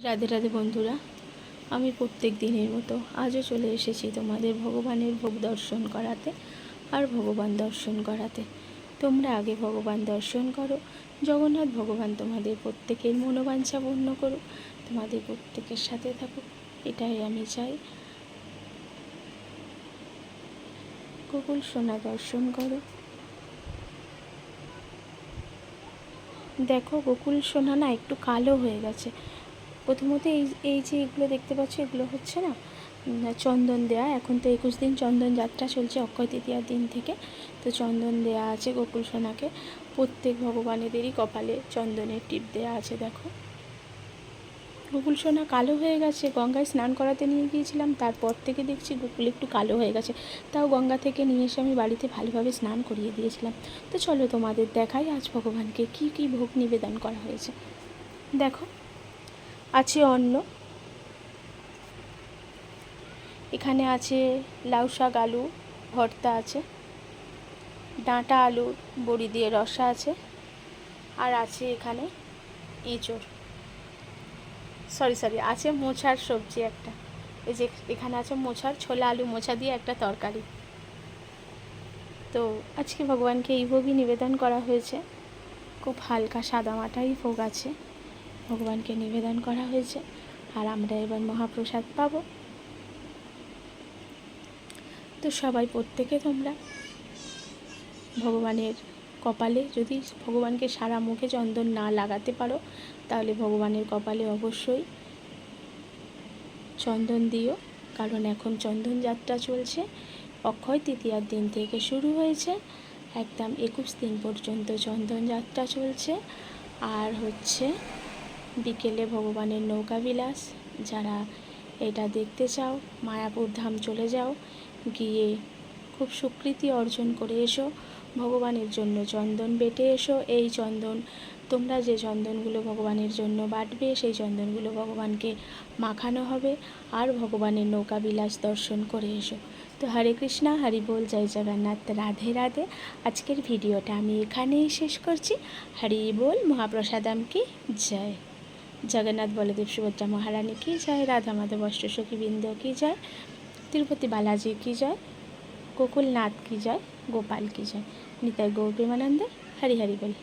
রাধে রাধে বন্ধুরা, আমি প্রত্যেক দিনের মতো আজও চলে এসেছি তোমাদের ভগবানের ভোগ দর্শন করাতে আর ভগবান দর্শন করাতে। তোমরা আগে ভগবান দর্শন করো। জগন্নাথ ভগবান তোমাদের প্রত্যেকের মনোবাঞ্ছা পূর্ণ করুক, তোমাদের প্রত্যেকের সাথে থাকুক, এটাই আমি চাই। গোকুল সোনা দর্শন করো। দেখো, গোকুল সোনা না একটু কালো হয়ে গেছে। প্রথমত এই এই যে এগুলো দেখতে পাচ্ছ, এগুলো হচ্ছে না চন্দন দেয়া। এখন তো 21 দিন চন্দন যাত্রা চলছে অক্ষয় তৃতীয়ার দিন থেকে। তো চন্দন দেয়া আছে গোকুল সোনাকে। প্রত্যেক ভগবানেদেরই কপালে চন্দনের টিপ দেয়া আছে। দেখো, গোকুল সোনা কালো হয়ে গেছে। গঙ্গায় স্নান করাতে নিয়ে গিয়েছিলাম, তারপর থেকে দেখছি গোকুল একটু কালো হয়ে গেছে। তাও গঙ্গা থেকে নিয়ে এসে আমি বাড়িতে ভালোভাবে স্নান করিয়ে দিয়েছিলাম। তো চলো তোমাদের দেখাই আজ ভগবানকে কী কী ভোগ নিবেদন করা হয়েছে। দেখো, আছে অন্ন, এখানে আছে লাউ শাক আলু ভর্তা আছে, ডাঁটা আলুর বড়ি দিয়ে রসা আছে, আর আছে এখানে এঁচোড়, সরি আছে মোছার সবজি একটা। এই যে এখানে আছে মোছার, ছোলা আলু মোছা দিয়ে একটা তরকারি। তো আজকে ভগবানকে এই ভোগই নিবেদন করা হয়েছে। খুব হালকা সাদামাটাই ভোগ আছে, ভগবানকে নিবেদন করা হয়েছে। আর আমরা এবার মহাপ্রসাদ পাবো। তো সবাই প্রত্যেকে তোমরা ভগবানের কপালে, যদি ভগবানকে সারা মুখে চন্দন না লাগাতে পারো, তাহলে ভগবানের কপালে অবশ্যই চন্দন দিও। কারণ এখন চন্দন যাত্রা চলছে, অক্ষয় তৃতীয়ার দিন থেকে শুরু হয়েছে, একদম 21 দিন পর্যন্ত চন্দন যাত্রা চলছে। আর হচ্ছে বিকেলে ভগবানের নৌকা বিলাস। যারা এটা দেখতে চাও, মায়াপুর ধাম চলে যাও, গিয়ে খুব সুকৃতি অর্জন করে এসো। ভগবানের জন্য চন্দন বেটে এসো। এই চন্দন, তোমরা যে চন্দনগুলো ভগবানের জন্য বাটবে, সেই চন্দনগুলো ভগবানকে মাখানো হবে। আর ভগবানের নৌকা বিলাস দর্শন করে এসো। তো হরে কৃষ্ণা, হরি বল, জয় জগন্নাথ, রাধে রাধে। আজকের ভিডিওটা আমি এখানেই শেষ করছি। হরি বল, মহাপ্রসাদাম কি জয়। জগন্নাথ বলদেব সুভদ্রা মহারানী কি জয়, রাধা মাধব অষ্টসখী বৃন্দ কি জয়, তিরুপতি বালাজি কি জয়, গোকুলনাথ কি জয়, গোপাল কি জয়, নিতাই গৌর প্রেমানন্দে, হরি হরি বল।